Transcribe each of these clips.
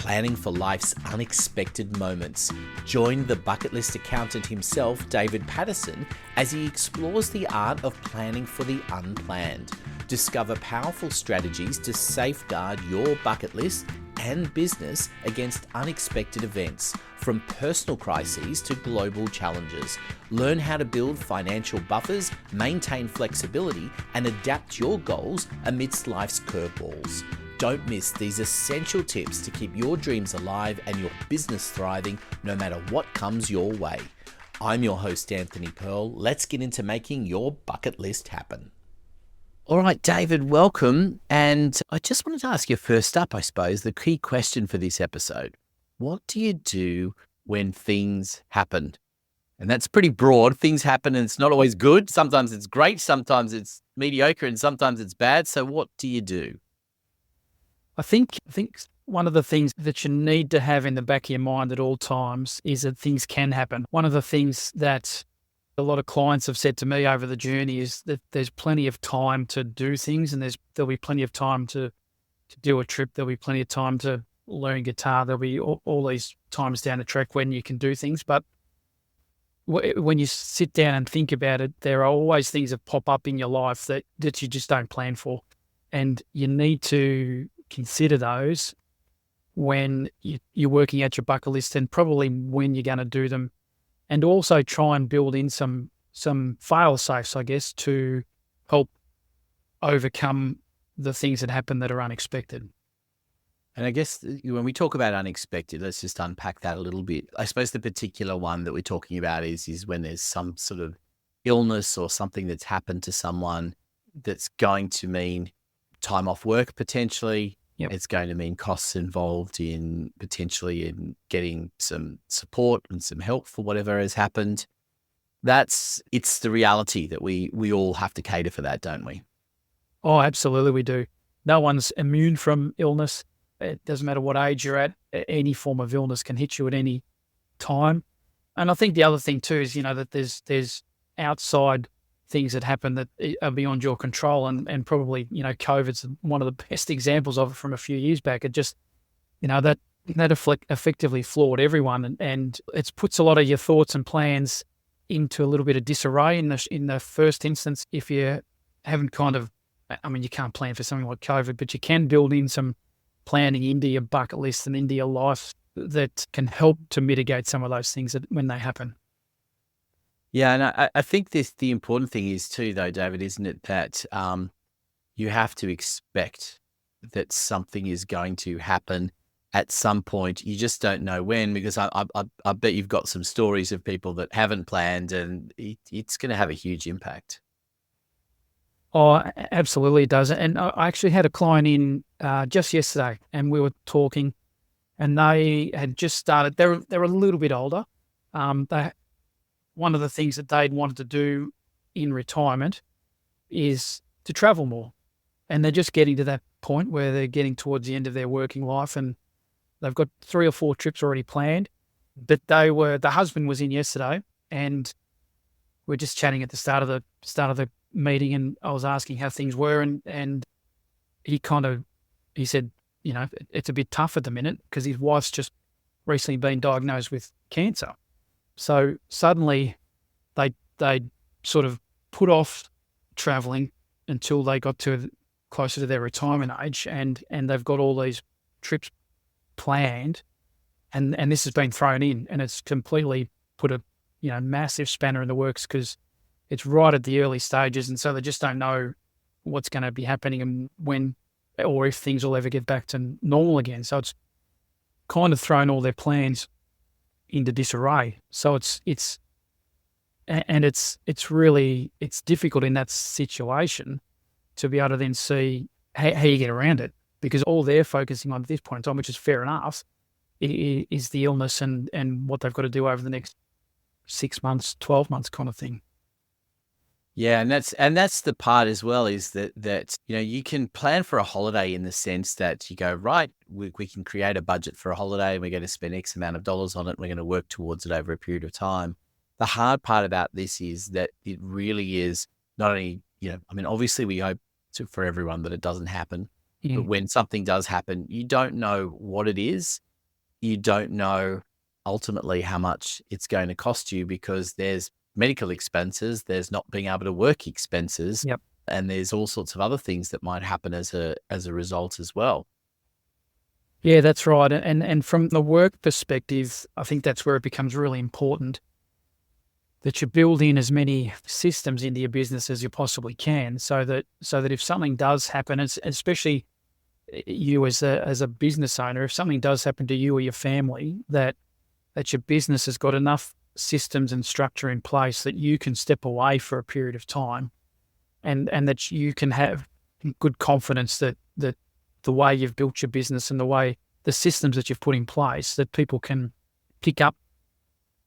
planning for life's unexpected moments. Join the Bucketlist Accountant himself, David Patterson, as he explores the art of planning for the unplanned. Discover powerful strategies to safeguard your bucket list and business against unexpected events, from personal crises to global challenges. Learn how to build financial buffers, maintain flexibility, and adapt your goals amidst life's curveballs. Don't miss these essential tips to keep your dreams alive and your business thriving no matter what comes your way. I'm your host, Anthony Pearl. Let's get into making your bucket list happen. All right, David, welcome. And I just wanted to ask you first up, I suppose, the key question for this episode. What do you do when things happen? And that's pretty broad. Things happen and it's not always good. Sometimes it's great, sometimes it's mediocre, and sometimes it's bad. So what do you do? I think one of the things that you need to have in the back of your mind at all times is that things can happen. One of the things that a lot of clients have said to me over the journey is that there's plenty of time to do things, and there'll be plenty of time to do a trip. There'll be plenty of time to learn guitar. There'll be all these times down the track when you can do things. But when you sit down and think about it, there are always things that pop up in your life that you just don't plan for. And you need to consider those when you're working out your bucket list, and probably when you're going to do them. And also try and build in some fail-safes, I guess, to help overcome the things that happen that are unexpected. And I guess when we talk about unexpected, let's just unpack that a little bit. I suppose the particular one that we're talking about is when there's some sort of illness or something that's happened to someone that's going to mean time off work potentially. Yep. It's going to mean costs involved in potentially in getting some support and some help for whatever has happened. It's the reality that we all have to cater for that, don't we? Oh, absolutely we do. No one's immune from illness. It doesn't matter what age you're at. Any form of illness can hit you at any time. And I think the other thing too is, that there's outside things that happen that are beyond your control, and probably, COVID's one of the best examples of it from a few years back. It just, that effectively floored everyone, and it puts a lot of your thoughts and plans into a little bit of disarray in the first instance. If you haven't you can't plan for something like COVID, but you can build in some planning into your bucket list and into your life that can help to mitigate some of those things when they happen. Yeah, and I think the important thing is too, though, David, isn't it, that you have to expect that something is going to happen at some point. You just don't know when, because I bet you've got some stories of people that haven't planned, and it's going to have a huge impact. Oh, absolutely it does. And I actually had a client in just yesterday, and we were talking, and they had just started. They're a little bit older. One of the things that they'd wanted to do in retirement is to travel more. And they're just getting to that point where they're getting towards the end of their working life, and they've got 3 or 4 trips already planned. But the husband was in yesterday, and we're just chatting at the start of the meeting, and I was asking how things were, and he said, it's a bit tough at the minute because his wife's just recently been diagnosed with cancer. So suddenly they sort of put off traveling until they got to closer to their retirement age, and they've got all these trips planned, and this has been thrown in, and it's completely put a massive spanner in the works because it's right at the early stages, and so they just don't know what's going to be happening and when or if things will ever get back to normal again. So it's kind of thrown all their plans into disarray. So it's really difficult in that situation to be able to then see how you get around it, because all they're focusing on at this point in time, which is fair enough, is the illness and what they've got to do over the next 6 months, 12 months kind of thing. Yeah, and that's the part as well, is that you can plan for a holiday in the sense that you go, right, we can create a budget for a holiday, and we're going to spend X amount of dollars on it, and we're going to work towards it over a period of time. The hard part about this is that it really is not only, obviously we hope for everyone that it doesn't happen, but when something does happen, you don't know what it is. you don't know ultimately how much it's going to cost you, because there's medical expenses, there's not being able to work expenses, Yep. and there's all sorts of other things that might happen as a result as well. Yeah, that's right. And from the work perspective, I think that's where it becomes really important that you build in as many systems into your business as you possibly can, so that if something does happen, especially you as a business owner, if something does happen to you or your family, that your business has got enough systems and structure in place that you can step away for a period of time, and that you can have good confidence that the way you've built your business and the systems that you've put in place, that people can pick up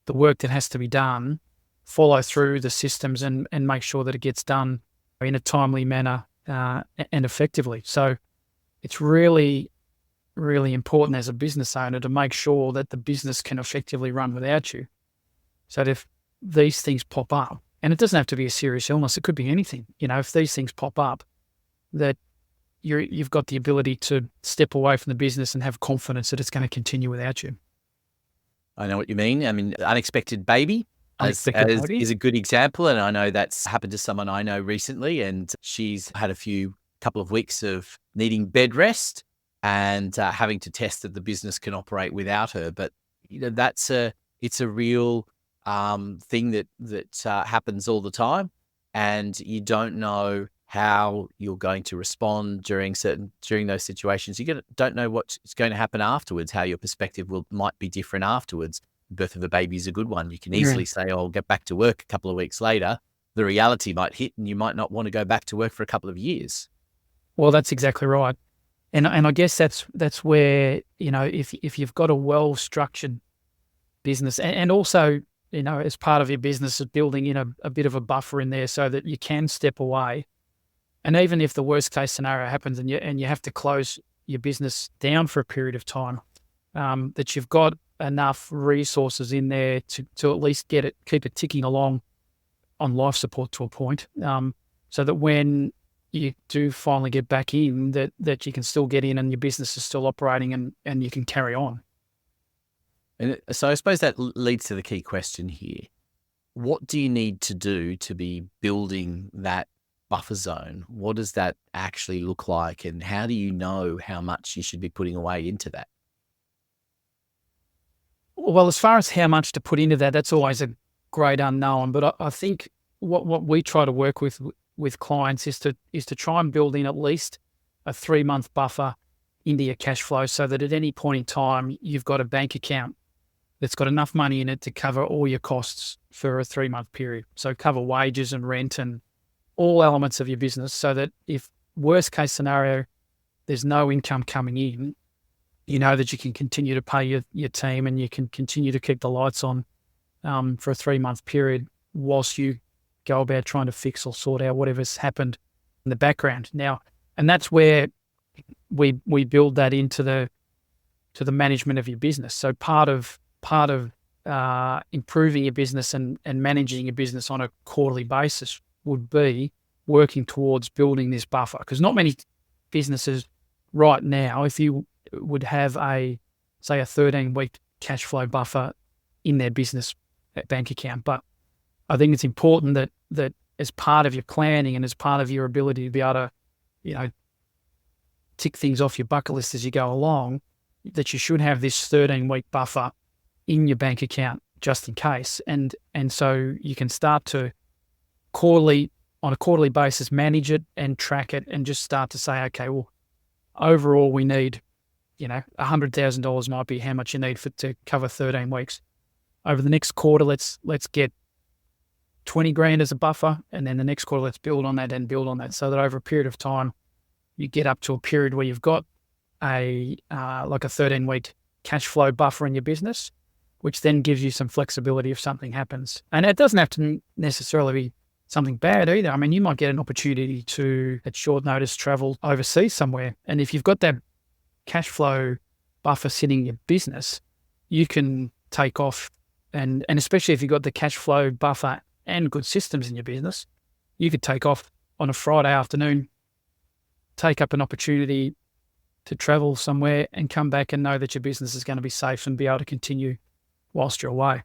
the work that has to be done, follow through the systems, and make sure that it gets done in a timely manner and effectively. So it's really, really important as a business owner to make sure that the business can effectively run without you. So that if these things pop up, and it doesn't have to be a serious illness, it could be anything, if these things pop up, that you've got the ability to step away from the business and have confidence that it's going to continue without you. I know what you mean. I mean, unexpected baby is a good example. And I know that's happened to someone I know recently, and she's had couple of weeks of needing bed rest and having to test that the business can operate without her. But it's a real thing that happens all the time, and you don't know how you're going to respond during those situations. You don't know what's going to happen afterwards, how your perspective might be different afterwards. Birth of a baby is a good one. You can easily say, "Oh, I'll get back to work" a couple of weeks later. The reality might hit, and you might not want to go back to work for a couple of years. Well, that's exactly right. And I guess that's where, if you've got a well-structured business, and also, as part of your business is building in a bit of a buffer in there so that you can step away. And even if the worst case scenario happens and you have to close your business down for a period of time, that you've got enough resources in there to at least keep it ticking along on life support to a point, so that when you do finally get back in, that you can still get in and your business is still operating and you can carry on. And so I suppose that leads to the key question here. What do you need to do to be building that buffer zone? What does that actually look like? And how do you know how much you should be putting away into that? Well, as far as how much to put into that, that's always a great unknown. But I think what we try to work with clients is to try and build in at least a 3-month buffer into your cash flow, so that at any point in time, you've got a bank account that's got enough money in it to cover all your costs for a 3-month period. So cover wages and rent and all elements of your business, so that if worst case scenario, there's no income coming in, you know that you can continue to pay your team and you can continue to keep the lights on for a 3-month period whilst you go about trying to fix or sort out whatever's happened in the background. Now, and that's where we build that into the management of your business. So part of improving your business and managing your business on a quarterly basis would be working towards building this buffer, because not many businesses right now, if you would have a 13-week cash flow buffer in their business bank account. But I think it's important that as part of your planning and as part of your ability to be able to, tick things off your bucket list as you go along, that you should have this 13-week buffer in your bank account just in case. And so you can start to on a quarterly basis, manage it and track it, and just start to say, okay, well, overall we need, $100,000 might be how much you need to cover 13 weeks. Over the next quarter, let's get 20 grand as a buffer. And then the next quarter, let's build on that and build on that, so that over a period of time, you get up to a period where you've got a 13-week cash flow buffer in your business, which then gives you some flexibility if something happens. And it doesn't have to necessarily be something bad either. I mean, you might get an opportunity to, at short notice, travel overseas somewhere. And if you've got that cash flow buffer sitting in your business, you can take off. And especially if you've got the cash flow buffer and good systems in your business, you could take off on a Friday afternoon, take up an opportunity to travel somewhere and come back and know that your business is going to be safe and be able to continue whilst you're away.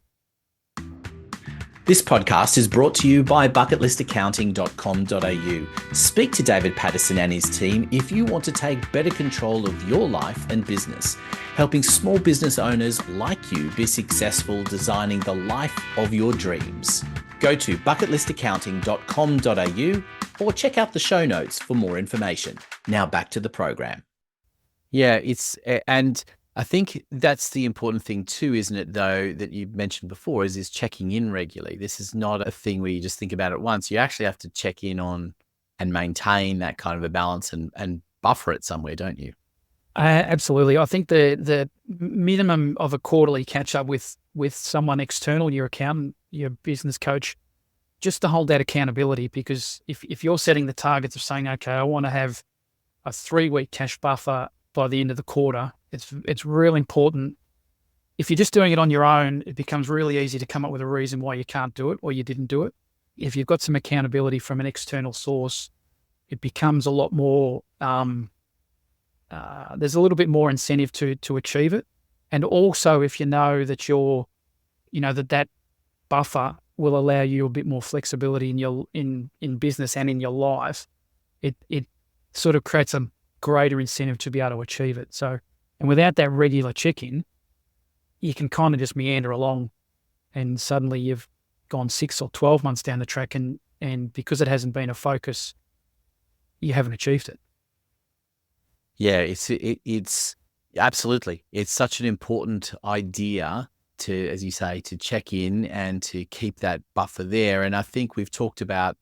This podcast is brought to you by bucketlistaccounting.com.au. Speak to David Patterson and his team if you want to take better control of your life and business, helping small business owners like you be successful designing the life of your dreams. Go to bucketlistaccounting.com.au or check out the show notes for more information. Now back to the program. Yeah, and I think that's the important thing too, isn't it, though, that you mentioned before, is checking in regularly. This is not a thing where you just think about it once. You actually have to check in on and maintain that kind of a balance and buffer it somewhere, don't you? Absolutely. I think the minimum of a quarterly catch up with someone external, your accountant, your business coach, just to hold that accountability, because if you're setting the targets of saying, okay, I want to have a 3-week cash buffer by the end of the quarter, it's really important. If you're just doing it on your own, it becomes really easy to come up with a reason why you can't do it or you didn't do it. If you've got some accountability from an external source, it becomes a lot more, there's a little bit more incentive to achieve it. And also, if you know that that buffer will allow you a bit more flexibility in business and in your life, it sort of creates a greater incentive to be able to achieve it. So, and without that regular check-in, you can kind of just meander along, and suddenly you've gone 6 or 12 months down the track, and because it hasn't been a focus, you haven't achieved it. Yeah, it's absolutely. It's such an important idea to, as you say, to check in and to keep that buffer there. And I think we've talked about,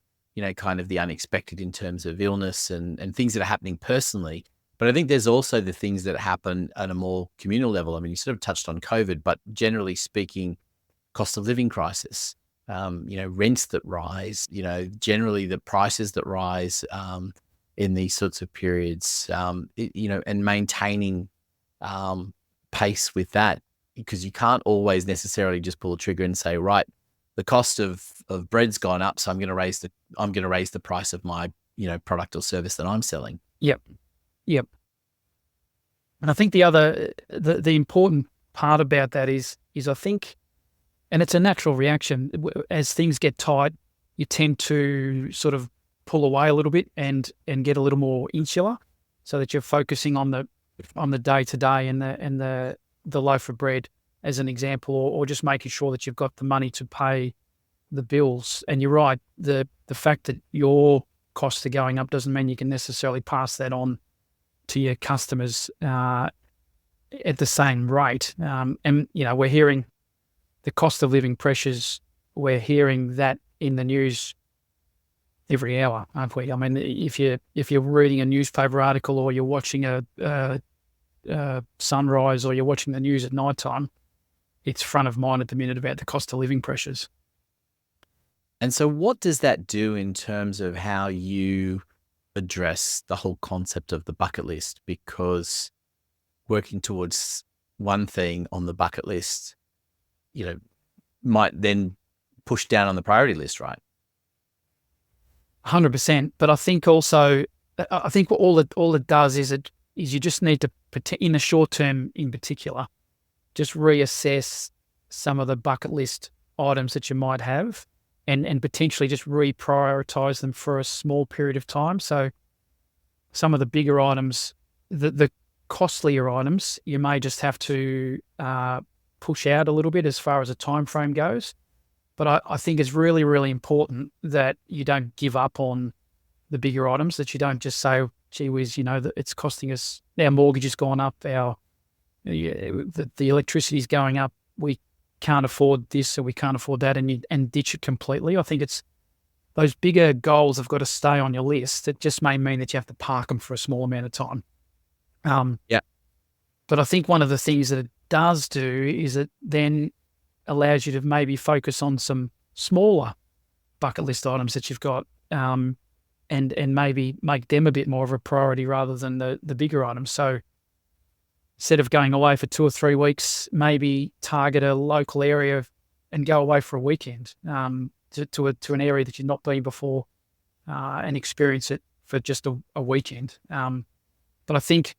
kind of the unexpected in terms of illness and things that are happening personally. But I think there's also the things that happen at a more communal level. I mean, you sort of touched on COVID, but generally speaking, cost of living crisis, rents that rise, generally the prices that rise in these sorts of periods, and maintaining pace with that, because you can't always necessarily just pull a trigger and say, right, the cost of bread's gone up, so I'm going to raise the price of my product or service that I'm selling. Yep. And I think the important part about that is I think, and it's a natural reaction, as things get tight, you tend to sort of pull away a little bit and get a little more insular, so that you're focusing on the day to day and the loaf of bread, as an example, or just making sure that you've got the money to pay the bills. And you're right, the fact that your costs are going up doesn't mean you can necessarily pass that on to your customers at the same rate. And we're hearing the cost of living pressures. We're hearing that in the news every hour, aren't we? I mean, if you're reading a newspaper article, or you're watching a sunrise, or you're watching the news at night time, it's front of mind at the minute about the cost of living pressures. And so what does that do in terms of how you address the whole concept of the bucket list? Because working towards one thing on the bucket list, might then push down on the priority list, right? 100%. But I think also, what all it does is you just need to, in the short term in particular, just reassess some of the bucket list items that you might have, and potentially just reprioritize them for a small period of time. So some of the bigger items, the costlier items, you may just have to push out a little bit as far as a time frame goes. But I think it's really, really important that you don't give up on the bigger items, that you don't just say, gee whiz, that it's costing us, our mortgage has gone up, the electricity's going up, we can't afford this, or we can't afford that, and ditch it completely. I think it's those bigger goals have got to stay on your list. It just may mean that you have to park them for a small amount of time. But I think one of the things that it does do is it then allows you to maybe focus on some smaller bucket list items that you've got, and maybe make them a bit more of a priority rather than the bigger items. So instead of going away for 2 or 3 weeks, maybe target a local area and go away for a weekend to an area that you've not been before, and experience it for just a weekend. But I think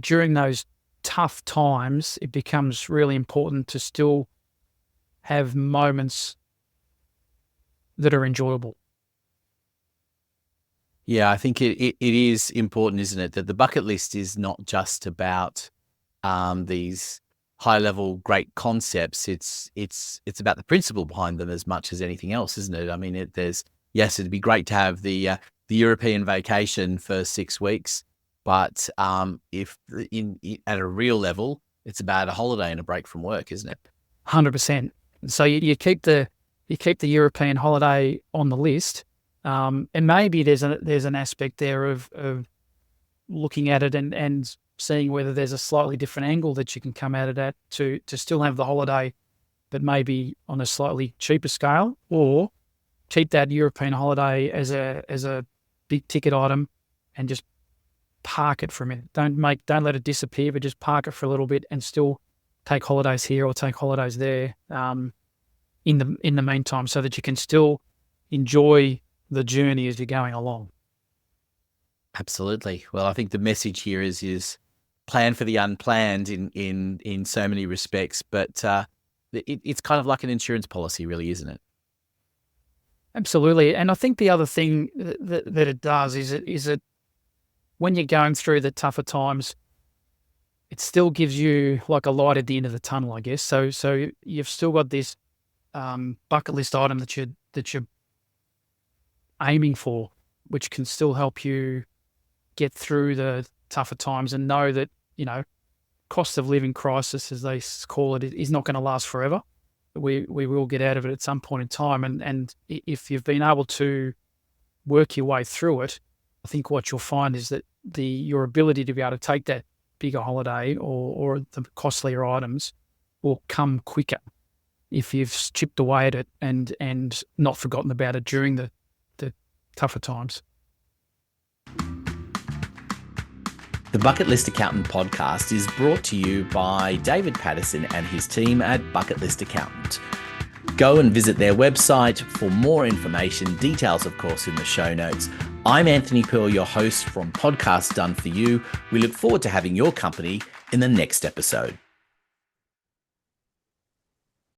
during those tough times, it becomes really important to still have moments that are enjoyable. Yeah, I think it is important, isn't it, that the bucket list is not just about these high-level great concepts. It's about the principle behind them as much as anything else, isn't it? I mean, yes, it'd be great to have the European vacation for 6 weeks, but if at a real level, it's about a holiday and a break from work, isn't it? 100%. So you keep the European holiday on the list, and maybe there's an aspect there of looking at it and seeing whether there's a slightly different angle that you can come at it at to still have the holiday, but maybe on a slightly cheaper scale, or keep that European holiday as a big ticket item and just park it for a minute. Don't let it disappear, but just park it for a little bit and still take holidays here or take holidays there in the meantime, so that you can still enjoy the journey as you're going along. Absolutely. Well, I think the message here is plan for the unplanned in so many respects, but it's kind of like an insurance policy, really, isn't it? Absolutely. And I think the other thing that it does is it when you're going through the tougher times, it still gives you like a light at the end of the tunnel, I guess. So you've still got this bucket list item that you're aiming for, which can still help you get through the tougher times, and know that, cost of living crisis, as they call it, is not going to last forever. We will get out of it at some point in time. And if you've been able to work your way through it, I think what you'll find is that your ability to be able to take that bigger holiday or the costlier items will come quicker if you've chipped away at it and not forgotten about it during the tougher times. The Bucketlist Accountant podcast is brought to you by David Patterson and his team at Bucketlist Accountant. Go and visit their website for more information, details of course in the show notes. I'm Anthony Pearl, your host from Podcast Done For You. We look forward to having your company in the next episode.